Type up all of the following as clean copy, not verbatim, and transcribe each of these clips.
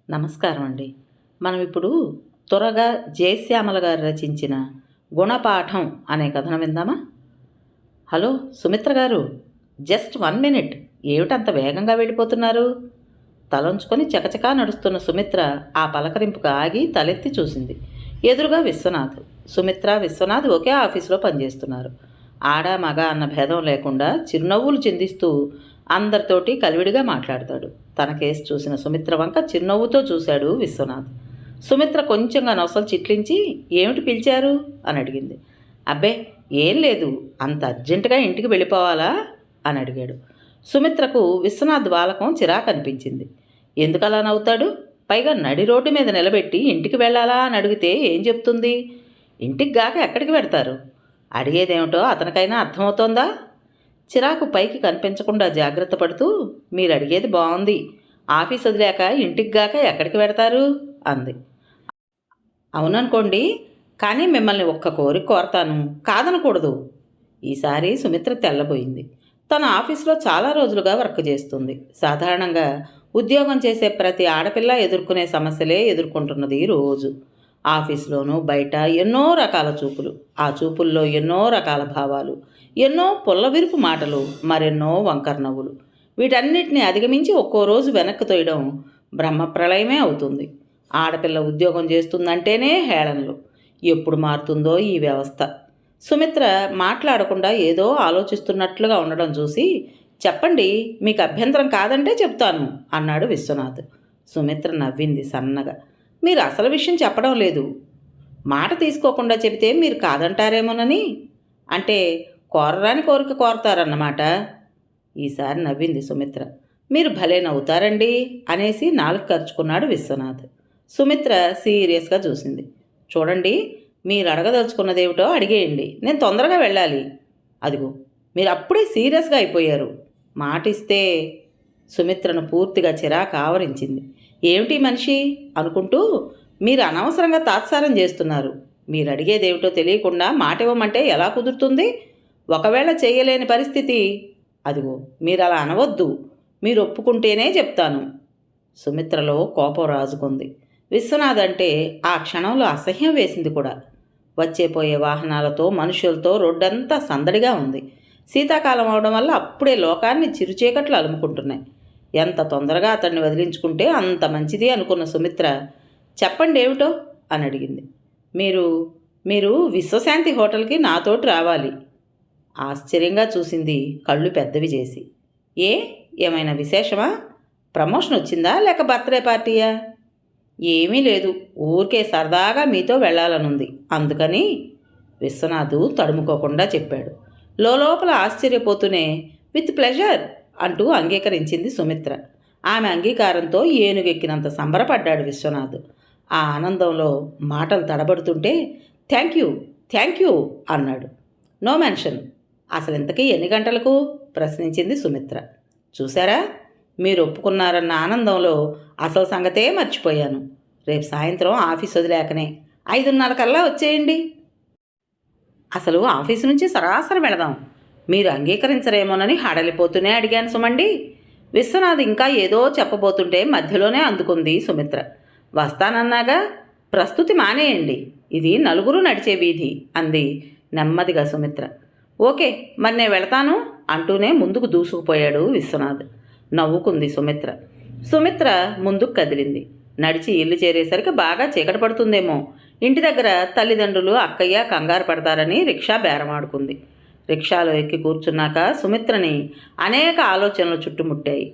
నమస్కారం అండి. మనం ఇప్పుడు త్వరగా జయశ్యామల గారు రచించిన గుణపాఠం అనే కథను విందామా? హలో సుమిత్ర గారు, జస్ట్ 1 మినిట్. ఏమిటంత వేగంగా వెళ్ళిపోతున్నారు? తలంచుకొని చకచకా నడుస్తున్న సుమిత్ర ఆ పలకరింపుకు ఆగి తలెత్తి చూసింది. ఎదురుగా విశ్వనాథ్. సుమిత్ర, విశ్వనాథ్ ఒకే ఆఫీసులో పనిచేస్తున్నారు. ఆడ మగ అన్న భేదం లేకుండా చిరునవ్వులు చిందిస్తూ అందరితోటి కలివిడిగా మాట్లాడతాడు. తన కేసు చూసిన సుమిత్ర వంక చిరునవ్వుతో చూశాడు విశ్వనాథ్. సుమిత్ర కొంచెంగా నొసలు చిట్లించి, ఏమిటి పిలిచారు అని అడిగింది. అబ్బే ఏం లేదు, అంత అర్జెంటుగా ఇంటికి వెళ్ళిపోవాలా అని అడిగాడు. సుమిత్రకు విశ్వనాథ్ వాలకం చిరాకు అనిపించింది. ఎందుకలా నవ్వుతాడు? పైగా నడి రోడ్డు మీద నిలబెట్టి ఇంటికి వెళ్ళాలా అని అడిగితే ఏం చెప్తుంది? ఇంటికి గాక ఎక్కడికి పెడతారు? అడిగేదేమిటో అతనికైనా అర్థమవుతోందా? చిరాకు పైకి కనిపించకుండా జాగ్రత్త పడుతూ, మీరు అడిగేది బాగుంది, ఆఫీస్ వదిలేక ఇంటికి గాక ఎక్కడికి పెడతారు అంది. అవుననుకోండి, కానీ మిమ్మల్ని ఒక్క కోరిక కోరతాను, కాదనకూడదు. ఈసారి సుమిత్ర తెల్లబోయింది. తన ఆఫీసులో చాలా రోజులుగా వర్క్ చేస్తుంది. సాధారణంగా ఉద్యోగం చేసే ప్రతి ఆడపిల్ల ఎదుర్కొనే సమస్యలే ఎదుర్కొంటున్నది రోజు. ఆఫీసులోనూ బయట ఎన్నో రకాల చూపులు, ఆ చూపుల్లో ఎన్నో రకాల భావాలు, ఎన్నో పుల్లవిరుపు మాటలు, మరెన్నో వంకర నవ్వులు. వీటన్నిటిని అధిగమించి ఒక్కో రోజు వెనక్కి తోయడం బ్రహ్మప్రళయమే అవుతుంది. ఆడపిల్ల ఉద్యోగం చేస్తుందంటేనే హేళనలు. ఎప్పుడు మారుతుందో ఈ వ్యవస్థ? సుమిత్ర మాట్లాడకుండా ఏదో ఆలోచిస్తున్నట్లుగా ఉండడం చూసి, చెప్పండి, మీకు అభ్యంతరం కాదంటే చెప్తాను అన్నాడు విశ్వనాథ్. సుమిత్ర నవ్వింది సన్నగా. మీరు అసలు విషయం చెప్పడం లేదు. మాట తీసుకోకుండా చెబితే మీరు కాదంటారేమోనని. అంటే కోరరాని కోరిక కోరతారన్నమాట. ఈసారి నవ్వింది సుమిత్ర. మీరు భలే నవ్వుతారండి అనేసి నాలుగు ఖర్చుకున్నాడు విశ్వనాథ్. సుమిత్ర సీరియస్గా చూసింది. చూడండి, మీరు అడగదలుచుకున్నదేమిటో అడిగేయండి, నేను తొందరగా వెళ్ళాలి. అదిగో, మీరు అప్పుడే సీరియస్గా అయిపోయారు. మాటిస్తే. సుమిత్రను పూర్తిగా చిరాకు ఆవరించింది. ఏమిటి మనిషి అనుకుంటూ, మీరు అనవసరంగా తాత్సారం చేస్తున్నారు. మీరు అడిగేదేమిటో తెలియకుండా మాట ఇవ్వమంటే ఎలా కుదురుతుంది? ఒకవేళ చేయలేని పరిస్థితి. అదిగో, మీరు అలా అనవద్దు, మీరు ఒప్పుకుంటేనే చెప్తాను. సుమిత్రలో కోపం రాజుకుంది. విశ్వనాథ్ అంటే ఆ క్షణంలో అసహ్యం వేసింది కూడా. వచ్చేపోయే వాహనాలతో మనుషులతో రోడ్డంతా సందడిగా ఉంది. శీతాకాలం అవడం వల్ల అప్పుడే లోకాన్ని చిరుచీకట్లు అలుముకుంటున్నాయి. ఎంత తొందరగా అతన్ని వదిలించుకుంటే అంత మంచిది అనుకున్న సుమిత్ర, చెప్పండి ఏమిటో అని అడిగింది. మీరు మీరు విశ్వశాంతి హోటల్కి నాతోటి రావాలి. ఆశ్చర్యంగా చూసింది కళ్ళు పెద్దవి చేసి. ఏమైనా విశేషమా? ప్రమోషన్ వచ్చిందా లేక బర్త్డే పార్టీయా? ఏమీ లేదు, ఊరికే సరదాగా మీతో వెళ్ళాలనుంది, అందుకని. విశ్వనాథు తడుముకోకుండా చెప్పాడు. లోపల ఆశ్చర్యపోతూనే విత్ ప్లెజర్ అంటూ అంగీకరించింది సుమిత్ర. ఆమె అంగీకారంతో ఏనుగెక్కినంత సంబరపడ్డాడు విశ్వనాథ్. ఆ ఆనందంలో మాటలు తడబడుతుంటే, థ్యాంక్ యూ అన్నాడు. No mention. అసలు ఇంతకీ ఎన్ని గంటలకు ప్రశ్నించింది సుమిత్ర. చూసారా, మీరు ఒప్పుకున్నారన్న ఆనందంలో అసలు సంగతే మర్చిపోయాను. రేపు సాయంత్రం ఆఫీస్ వదిలేకనే 5:30 కల్లా వచ్చేయండి. అసలు ఆఫీసు నుంచి సరాసరి వెళదాం. మీరు అంగీకరించరేమోనని హడలిపోతూనే అడిగాను సుమండి. విశ్వనాథ్ ఇంకా ఏదో చెప్పబోతుంటే మధ్యలోనే అందుకుంది సుమిత్ర. వస్తానన్నాగా, ప్రస్తుతి మానేయండి, ఇది నలుగురు నడిచే వీధి అంది నెమ్మదిగా సుమిత్ర. ఓకే, మరి నేను వెళతాను అంటూనే ముందుకు దూసుకుపోయాడు విశ్వనాథ్. నవ్వుకుంది సుమిత్ర. సుమిత్ర ముందుకు కదిలింది. నడిచి ఇల్లు చేరేసరికి బాగా చీకటి పడుతుందేమో. ఇంటి దగ్గర తల్లిదండ్రులు అక్కయ్య కంగారు పడతారని రిక్షా బేరమాడుకుంది. రిక్షాలో ఎక్కి కూర్చున్నాక సుమిత్రని అనేక ఆలోచనలు చుట్టుముట్టాయి.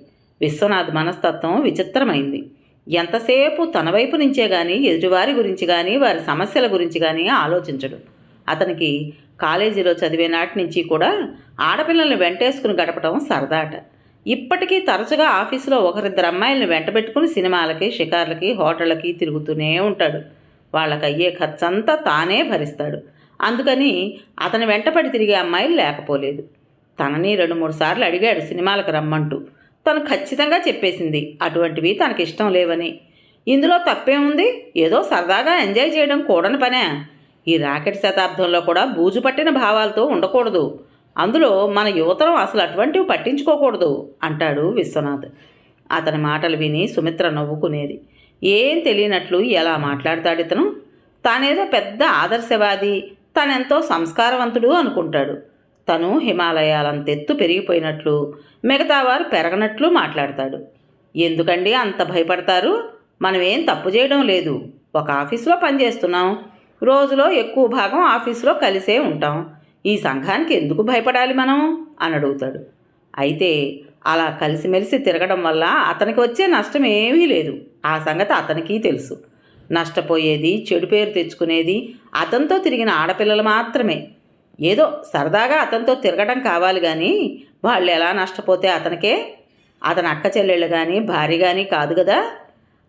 విశ్వనాథ్ మనస్తత్వం విచిత్రమైంది. ఎంతసేపు తన వైపు నుంచే కానీ ఎదుటివారి గురించి కానీ వారి సమస్యల గురించి కానీ ఆలోచించడు. అతనికి కాలేజీలో చదివే నాటి నుంచి కూడా ఆడపిల్లల్ని వెంటేసుకుని గడపడం సరదాట. ఇప్పటికీ తరచుగా ఆఫీసులో ఒకరిద్దరు అమ్మాయిలను వెంటబెట్టుకుని సినిమాలకి, షికార్లకి, హోటళ్ళకి తిరుగుతూనే ఉంటాడు. వాళ్ళకయ్యే ఖర్చంతా తానే భరిస్తాడు. అందుకని అతని వెంటపడి తిరిగే అమ్మాయిలు లేకపోలేదు. తనని 2-3 సార్లు అడిగాడు సినిమాలకు రమ్మంటూ. తను ఖచ్చితంగా చెప్పేసింది అటువంటివి తనకిష్టం లేవని. ఇందులో తప్పేముంది? ఏదో సరదాగా ఎంజాయ్ చేయడం కూడని పనే. ఈ రాకెట్ శతాబ్దంలో కూడా బూజు పట్టిన భావాలతో ఉండకూడదు. అందులో మన యువతరం అసలు అటువంటివి పట్టించుకోకూడదు అంటాడు విశ్వనాథ్. అతని మాటలు విని సుమిత్ర నవ్వుకునేది. ఏం తెలియనట్లు ఎలా మాట్లాడతాడు ఇతను? తానేదో పెద్ద ఆదర్శవాది, తనెంతో సంస్కారవంతుడు అనుకుంటాడు. తను హిమాలయాలంతెత్తు పెరిగిపోయినట్లు, మిగతా వారు పెరగనట్లు మాట్లాడతాడు. ఎందుకండి అంత భయపడతారు? మనమేం తప్పు చేయడం లేదు. ఒక ఆఫీసులో పనిచేస్తున్నాం. రోజులో ఎక్కువ భాగం ఆఫీసులో కలిసే ఉంటాం. ఈ సంఘానికి ఎందుకు భయపడాలి మనం అని అడుగుతాడు. అయితే అలా కలిసిమెలిసి తిరగడం వల్ల అతనికి వచ్చే నష్టం ఏమీ లేదు. ఆ సంగతి అతనికి తెలుసు. నష్టపోయేది, చెడు పేరు తెచ్చుకునేది అతనితో తిరిగిన ఆడపిల్లలు మాత్రమే. ఏదో సరదాగా అతనితో తిరగడం కావాలి కానీ వాళ్ళు ఎలా నష్టపోతే అతనికే? అతని అక్క చెల్లెళ్ళు కానీ భార్య కానీ కాదు కదా.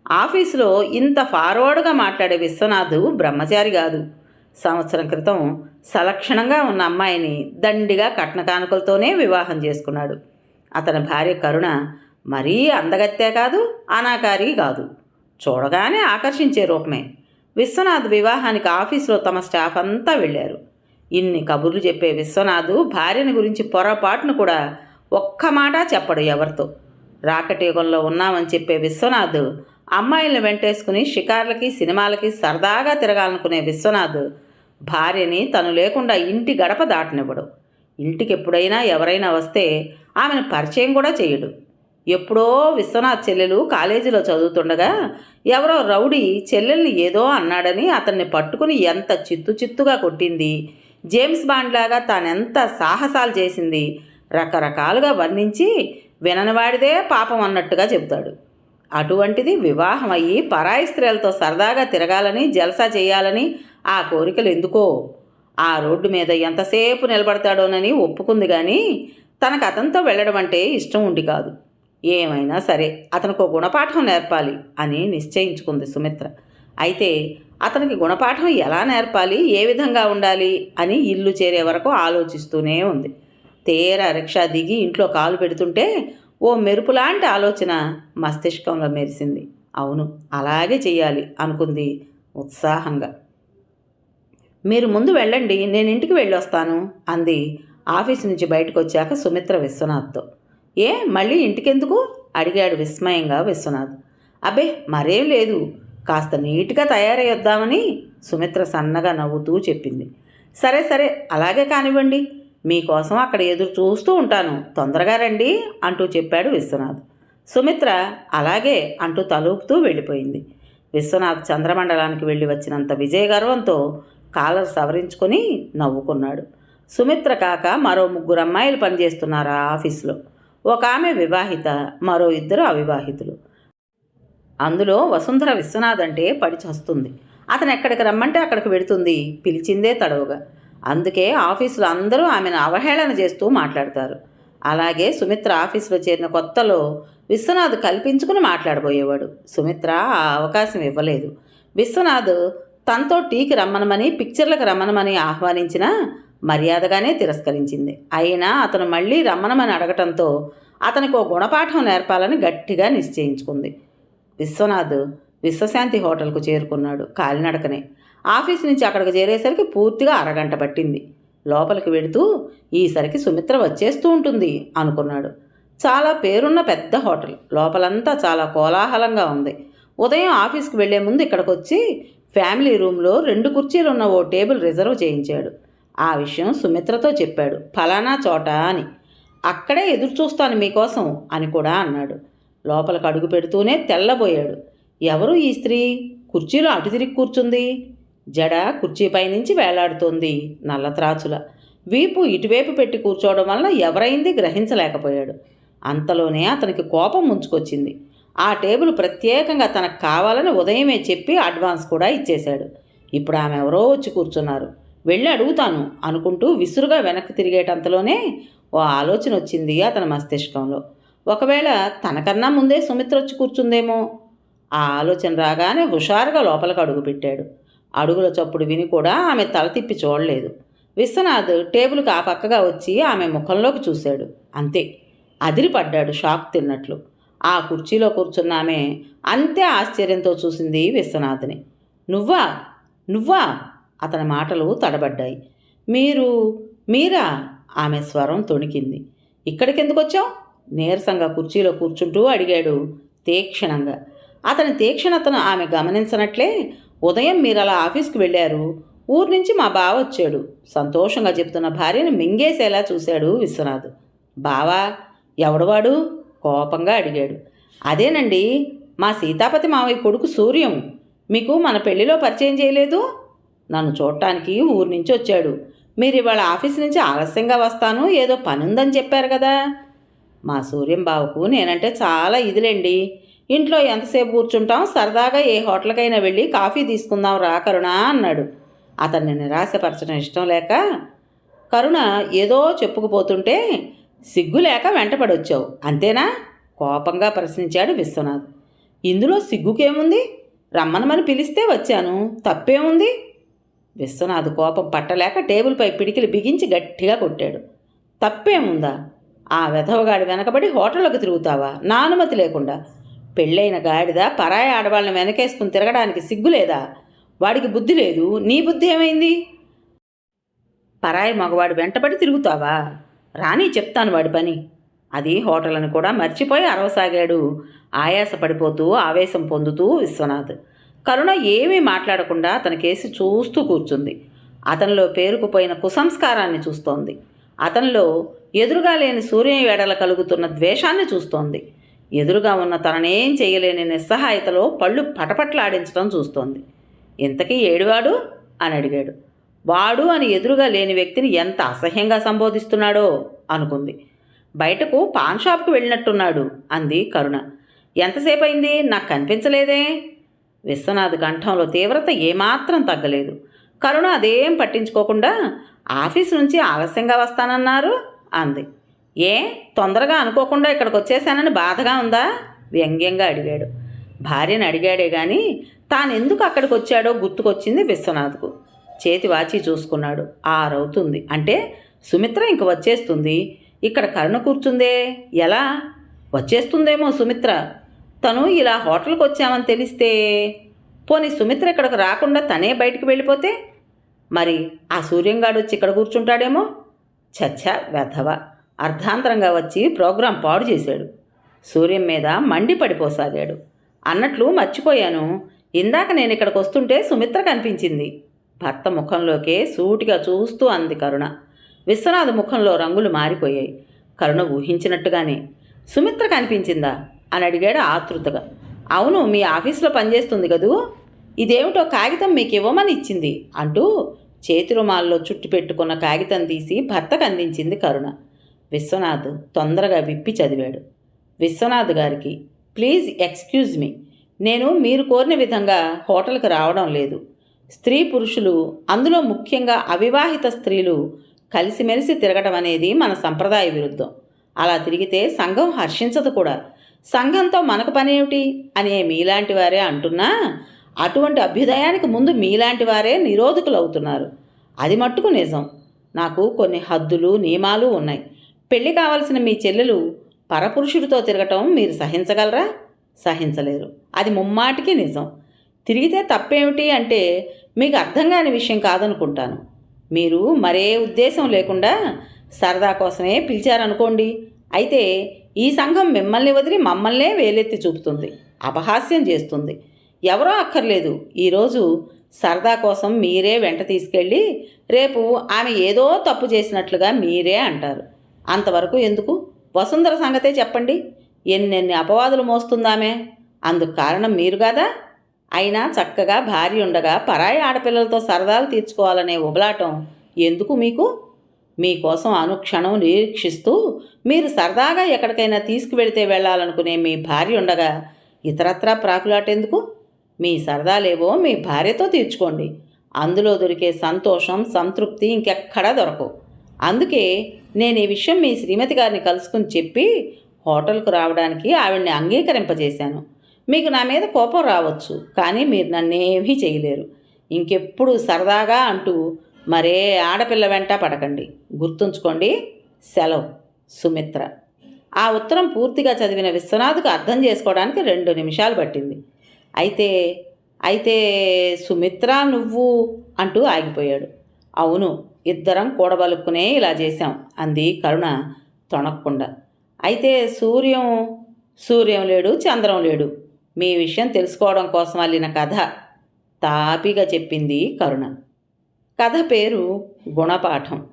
ఆఫీసులో ఇంత ఫార్వర్డ్గా మాట్లాడే విశ్వనాథ్ బ్రహ్మచారి కాదు. సంవత్సరం క్రితం సలక్షణంగా ఉన్న అమ్మాయిని దండిగా కట్న కానుకలతోనే వివాహం చేసుకున్నాడు. అతని భార్య కరుణ మరీ అందగత్తే కాదు, అనాకారి కాదు. చూడగానే ఆకర్షించే రూపమే. విశ్వనాథ్ వివాహానికి ఆఫీసులో తమ స్టాఫ్ అంతా వెళ్ళారు. ఇన్ని కబుర్లు చెప్పే విశ్వనాథ్ భార్యని గురించి పొరపాటును కూడా ఒక్క మాట చెప్పడు ఎవరితో. రాకెట్ యుగంలో ఉన్నామని చెప్పే విశ్వనాథ్ అమ్మాయిలను వెంటేసుకుని షికార్లకి, సినిమాలకి సరదాగా తిరగాలనుకునే విశ్వనాథ్ భార్యని తను లేకుండా ఇంటి గడప దాటనివ్వడు. ఇంటికి ఎప్పుడైనా ఎవరైనా వస్తే ఆమెను పరిచయం కూడా చేయడు. ఎప్పుడో విశ్వనాథ్ చెల్లెలు కాలేజీలో చదువుతుండగా ఎవరో రౌడీ చెల్లెల్ని ఏదో అన్నాడని అతన్ని పట్టుకుని ఎంత చిత్తుగా కొట్టింది, జేమ్స్ బాండ్ లాగా తానెంత సాహసాలు చేసింది రకరకాలుగా వర్ణించి విననివాడిదే పాపం అన్నట్టుగా చెబుతాడు. అటువంటిది వివాహం అయ్యి పరాయి స్త్రీలతో సరదాగా తిరగాలని, జల్సా చేయాలని ఆ కోరికలు ఎందుకో. ఆ రోడ్డు మీద ఎంతసేపు నిలబడతాడోనని ఒప్పుకుంది కానీ తనకు అతనితో వెళ్ళడం అంటే ఇష్టం ఉండి కాదు. ఏమైనా సరే అతనికి గుణపాఠం నేర్పాలి అని నిశ్చయించుకుంది సుమిత్ర. అయితే అతనికి గుణపాఠం ఎలా నేర్పాలి, ఏ విధంగా ఉండాలి అని ఇల్లు చేరే వరకు ఆలోచిస్తూనే ఉంది. తీరా రిక్షా దిగి ఇంట్లో కాలు పెడుతుంటే ఓ మెరుపులాంటి ఆలోచన మస్తిష్కంలో మెరిసింది. అవును, అలాగే చెయ్యాలి అనుకుంది ఉత్సాహంగా. మీరు ముందు వెళ్ళండి, నేను ఇంటికి వెళ్ళొస్తాను అంది ఆఫీసు నుంచి బయటకు వచ్చాక సుమిత్ర విశ్వనాథ్తో. ఏ మళ్ళీ ఇంటికెందుకు అడిగాడు విస్మయంగా విశ్వనాథ్. అబ్బే మరేం లేదు, కాస్త నీట్గా తయారయ్యొద్దామని సుమిత్ర సన్నగా నవ్వుతూ చెప్పింది. సరే సరే అలాగే కానివ్వండి, మీకోసం అక్కడ ఎదురు చూస్తూ ఉంటాను, తొందరగా రండి అంటూ చెప్పాడు విశ్వనాథ్. సుమిత్ర అలాగే అంటూ తలూపుతూ వెళ్ళిపోయింది. విశ్వనాథ్ చంద్రమండలానికి వెళ్ళి వచ్చినంత విజయగర్వంతో కాలర్ సవరించుకొని నవ్వుకున్నాడు. సుమిత్ర కాక మరో 3 అమ్మాయిలు పనిచేస్తున్నారు ఆ ఆఫీసులో. ఒక ఆమె వివాహిత, మరో 2 అవివాహితులు. అందులో వసుంధర విశ్వనాథ్ అంటే పడి చస్తుంది. అతను ఎక్కడికి రమ్మంటే అక్కడికి వెడుతుంది, పిలిచిందే తడవుగా. అందుకే ఆఫీసులో అందరూ ఆమెను అవహేళన చేస్తూ మాట్లాడతారు. అలాగే సుమిత్ర ఆఫీసులో చేరిన కొత్తలో విశ్వనాథ్ కల్పించుకుని మాట్లాడబోయేవాడు. సుమిత్ర ఆ అవకాశం ఇవ్వలేదు. విశ్వనాథ్ తనతో టీకి రమ్మనమని, పిక్చర్లకు రమ్మనమని ఆహ్వానించినా మర్యాదగానే తిరస్కరించింది. అయినా అతను మళ్ళీ రమ్మనమని అడగటంతో అతనికి ఓ గుణపాఠం నేర్పాలని గట్టిగా నిశ్చయించుకుంది. విశ్వనాథ్ విశ్వశాంతి హోటల్కు చేరుకున్నాడు కాలినడకనే. ఆఫీసు నుంచి అక్కడికి చేరేసరికి పూర్తిగా అరగంట పట్టింది. లోపలికి వెడుతూ ఈసరికి సుమిత్ర వచ్చేస్తూ ఉంటుంది అనుకున్నాడు. చాలా పేరున్న పెద్ద హోటల్. లోపలంతా చాలా కోలాహలంగా ఉంది. ఉదయం ఆఫీస్కి వెళ్లే ముందు ఇక్కడికి వచ్చి ఫ్యామిలీ రూమ్లో 2 కుర్చీలున్న ఓ టేబుల్ రిజర్వ్ చేయించాడు. ఆ విషయం సుమిత్రతో చెప్పాడు. ఫలానా చోట అని. అక్కడే ఎదురు చూస్తాను మీకోసం అని కూడా అన్నాడు. లోపలికి అడుగు పెడుతూనే తెల్లబోయాడు. ఎవరు ఈ స్త్రీ? కుర్చీలో అటు తిరిగి కూర్చుంది. జడ కుర్చీపై నుంచి వేలాడుతోంది నల్లత్రాచుల. వీపు ఇటువైపు పెట్టి కూర్చోవడం వలన ఎవరైంది గ్రహించలేకపోయాడు. అంతలోనే అతనికి కోపం ముంచుకొచ్చింది. ఆ టేబుల్ ప్రత్యేకంగా తనకు కావాలని ఉదయమే చెప్పి అడ్వాన్స్ కూడా ఇచ్చేశాడు. ఇప్పుడు ఆమె ఎవరో వచ్చి కూర్చున్నారు. వెళ్ళి అడుగుతాను అనుకుంటూ విసురుగా వెనక్కి తిరిగేటంతలోనే ఓ ఆలోచన వచ్చింది అతని మస్తిష్కంలో. ఒకవేళ తనకన్నా ముందే సుమిత్ర వచ్చి కూర్చుందేమో. ఆ ఆలోచన రాగానే హుషారుగా లోపలికి అడుగుపెట్టాడు. అడుగుల చప్పుడు విని కూడా ఆమె తల తిప్పి చూడలేదు. విశ్వనాథ్ టేబుల్కి ఆ పక్కగా వచ్చి ఆమె ముఖంలోకి చూశాడు. అంతే, అదిరిపడ్డాడు షాక్ తిన్నట్లు. ఆ కుర్చీలో కూర్చున్న ఆమె అంతే ఆశ్చర్యంతో చూసింది విశ్వనాథ్ని. నువ్వా నువ్వా అతని మాటలు తడబడ్డాయి. మీరా ఆమె స్వరం తొణికింది. ఇక్కడికెందుకు వచ్చావు? నీరసంగా కుర్చీలో కూర్చుంటూ అడిగాడు తీక్షణంగా. అతని తీక్షణతను ఆమె గమనించనట్లే, ఉదయం మీరు అలా ఆఫీస్కి వెళ్ళారు, ఊరు నుంచి మా బావ వచ్చాడు, సంతోషంగా చెబుతున్న భార్యను మింగేసేలా చూశాడు విశ్వనాథ్. బావా? ఎవడవాడు? కోపంగా అడిగాడు. అదేనండి, మా సీతాపతి మావయ్య కొడుకు సూర్యం. మీకు మన పెళ్లిలో పరిచయం చేయలేదు? నన్ను చూడటానికి ఊరు నుంచి వచ్చాడు. మీరు ఇవాళ ఆఫీస్ నుంచి ఆలస్యంగా వస్తాను, ఏదో పనుందని చెప్పారు కదా. మా సూర్యం బావకు నేనంటే చాలా ఇదిలేండి. ఇంట్లో ఎంతసేపు కూర్చుంటాం, సరదాగా ఏ హోటల్కైనా వెళ్ళి కాఫీ తీసుకుందాం రా కరుణ అన్నాడు. అతన్ని నిరాశపరచడం ఇష్టం లేక, కరుణ ఏదో చెప్పుకుపోతుంటే సిగ్గు లేక వెంటపడొచ్చావు అంతేనా? కోపంగా ప్రశ్నించాడు విశ్వనాథ్. ఇందులో సిగ్గుకేముంది? రమ్మనమని పిలిస్తే వచ్చాను, తప్పేముంది? విశ్వనాథ్ కోపం పట్టలేక టేబుల్పై పిడికిలు బిగించి గట్టిగా కొట్టాడు. తప్పేముందా? ఆ వెధవగాడి వెనకబడి హోటల్లోకి తిరుగుతావా నా అనుమతి లేకుండా? పెళ్ళైన గాడిద పరాయి ఆడవాళ్ళని వెనకేసుకుని తిరగడానికి సిగ్గులేదా? వాడికి బుద్ధి లేదు, నీ బుద్ధి ఏమైంది? పరాయి మగవాడు వెంటబడి తిరుగుతావా? రాని చెప్తాను వాడి పని. అది హోటల్ అని కూడా మర్చిపోయి అరవసాగాడు ఆయాసపడిపోతూ ఆవేశం పొందుతూ విశ్వనాథ్. కరుణ ఏమీ మాట్లాడకుండా అతని కేసి చూస్తూ కూర్చుంది. అతనిలో పేరుకుపోయిన కుసంస్కారాన్ని చూస్తోంది. అతనిలో ఎదురుగా లేని సూర్యం ఎడల కలుగుతున్న ద్వేషాన్ని చూస్తోంది. ఎదురుగా ఉన్న తననేం చేయలేని నిస్సహాయతలో పళ్ళు పటపట్లాడించడం చూస్తోంది. ఇంతకీ ఏడివాడు అని అడిగాడు. వాడు అని ఎదురుగా లేని వ్యక్తిని ఎంత అసహ్యంగా సంబోధిస్తున్నాడో అనుకుంది. బయటకు పాన్ షాప్కి వెళ్ళినట్టున్నాడు అంది కరుణ. ఎంతసేపు అయింది? నాకు కనిపించలేదే. విశ్వనాథ్ కంఠంలో తీవ్రత ఏమాత్రం తగ్గలేదు. కరుణ అదేం పట్టించుకోకుండా, ఆఫీస్ నుంచి ఆలస్యంగా వస్తానన్నారు అంది. ఏ తొందరగా అనుకోకుండా ఇక్కడికి వచ్చేసానని బాధగా ఉందా? వ్యంగ్యంగా అడిగాడు. భార్యను అడిగాడే గాని తానెందుకు అక్కడికి వచ్చాడో గుర్తుకొచ్చింది విశ్వనాథ్కు. చేతి వాచి చూసుకున్నాడు. 6 అవుతుంది. అంటే సుమిత్ర ఇంక వచ్చేస్తుంది. ఇక్కడ కరుణ కూర్చుందే, ఎలా? వచ్చేస్తుందేమో సుమిత్ర. తను ఇలా హోటల్కి వచ్చామని తెలిస్తే, పోనీ సుమిత్ర ఇక్కడికి రాకుండా తనే బయటికి వెళ్ళిపోతే, మరి ఆ సూర్యంగాడు వచ్చి ఇక్కడ కూర్చుంటాడేమో. చచ్చా వెధవ, అర్ధాంతరంగా వచ్చి ప్రోగ్రాం పాడు చేశాడు. సూర్యం మీద మండిపడిపోసాగాడు. అన్నట్లు మర్చిపోయాను, ఇందాక నేను ఇక్కడికి వస్తుంటే సుమిత్ర కనిపించింది. భర్త ముఖంలోకే సూటిగా చూస్తూ అంది కరుణ. విశ్వనాథ్ ముఖంలో రంగులు మారిపోయాయి. కరుణ ఊహించినట్టుగానే. సుమిత్ర కనిపించిందా అని అడిగాడు ఆతృతగా. అవును, మీ ఆఫీస్లో పనిచేస్తుంది కదూ. ఇదేమిటో కాగితం మీకు ఇవ్వమని ఇచ్చింది అంటూ చేతి రుమాల్లో చుట్టు పెట్టుకున్న కాగితం తీసి భర్తకు అందించింది కరుణ. విశ్వనాథ్ తొందరగా విప్పి చదివాడు. విశ్వనాథ్ గారికి, ప్లీజ్ ఎక్స్క్యూజ్ మీ, నేను మీరు కోరిన విధంగా హోటల్కి రావడం లేదు. స్త్రీ పురుషులు, అందులో ముఖ్యంగా అవివాహిత స్త్రీలు కలిసిమెలిసి తిరగడం అనేది మన సంప్రదాయ విరుద్ధం. అలా తిరిగితే సంఘం హర్షించదు కూడా. సంఘంతో మనకు పనేమిటి అనే మీలాంటి వారే అంటున్నా, అటువంటి అభ్యుదయానికి ముందు మీలాంటి వారే నిరోధకులు అవుతున్నారు. అది మట్టుకు నిజం. నాకు కొన్ని హద్దులు నియమాలు ఉన్నాయి. పెళ్లి కావలసిన మీ చెల్లెలు పరపురుషుడితో తిరగటం మీరు సహించగలరా? సహించలేరు. అది ముమ్మాటికి నిజం. తిరిగితే తప్పేమిటి అంటే మీకు అర్థం కాని విషయం కాదనుకుంటాను. మీరు మరే ఉద్దేశం లేకుండా సరదా కోసమే పిలిచారనుకోండి. అయితే ఈ సంఘం మిమ్మల్ని వదిలి మమ్మల్నే వేలెత్తి చూపుతుంది, అపహాస్యం చేస్తుంది. ఎవరో అక్కర్లేదు, ఈరోజు సరదా కోసం మీరే వెంట తీసుకెళ్ళి రేపు ఆమె ఏదో తప్పు చేసినట్లుగా మీరే అంటారు. అంతవరకు ఎందుకు? వసుంధర సంగతే చెప్పండి. ఎన్నెన్ని అపవాదులు మోస్తుందామే. అందుకు కారణం మీరు కాదా? అయినా చక్కగా భార్య ఉండగా పరాయి ఆడపిల్లలతో సరదాలు తీర్చుకోవాలనే ఉబలాటం ఎందుకు మీకు? మీకోసం అనుక్షణం నిరీక్షిస్తూ మీరు సరదాగా ఎక్కడికైనా తీసుకువెళితే వెళ్ళాలనుకునే మీ భార్య ఉండగా ఇతరత్రా ప్రాకులాటెందుకు? మీ సరదాలేవో మీ భార్యతో తీర్చుకోండి. అందులో దొరికే సంతోషం, సంతృప్తి ఇంకెక్కడా దొరకవు. అందుకే నేను ఈ విషయం మీ శ్రీమతి గారిని కలుసుకుని చెప్పి హోటల్కు రావడానికి ఆవిడ్ని అంగీకరింపజేశాను. మీకు నా మీద కోపం రావచ్చు, కానీ మీరు నన్నేమీ చేయలేరు. ఇంకెప్పుడు సరదాగా అంటూ మరే ఆడపిల్ల వెంట పడకండి. గుర్తుంచుకోండి. సెలవు, సుమిత్ర. ఆ ఉత్తరం పూర్తిగా చదివిన విశ్వనాథ్కు అర్థం చేసుకోవడానికి 2 నిమిషాలు పట్టింది. అయితే సుమిత్ర నువ్వు అంటూ ఆగిపోయాడు. అవును, ఇద్దరం కూడబలుక్కునే ఇలా చేశాం అంది కరుణ తొణక్కుండా. అయితే సూర్యం లేడు, చంద్రం లేడు. మీ విషయం తెలుసుకోవడం కోసం అల్లిన కథ తాపిగా చెప్పింది కరుణ. కథ పేరు గుణపాఠం.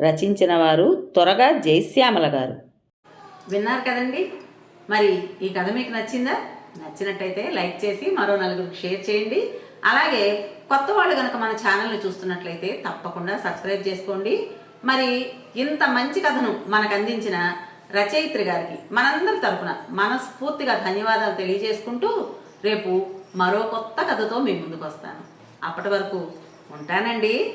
రచించిన వారు త్వరగా జయశ్యామల గారు. విన్నారు కదండి. మరి ఈ కథ మీకు నచ్చిందా? నచ్చినట్టయితే లైక్ చేసి మరో నలుగురికి షేర్ చేయండి. అలాగే కొత్త వాళ్ళు కనుక మన ఛానల్ని చూస్తున్నట్లయితే తప్పకుండా సబ్స్క్రైబ్ చేసుకోండి. మరి ఇంత మంచి కథను మనకు అందించిన రచయిత్రి గారికి మనందరి తరపున మనస్ఫూర్తిగా ధన్యవాదాలు తెలియజేసుకుంటూ రేపు మరో కొత్త కథతో మీ ముందుకు వస్తాను. అప్పటి వరకు ఉంటానండి.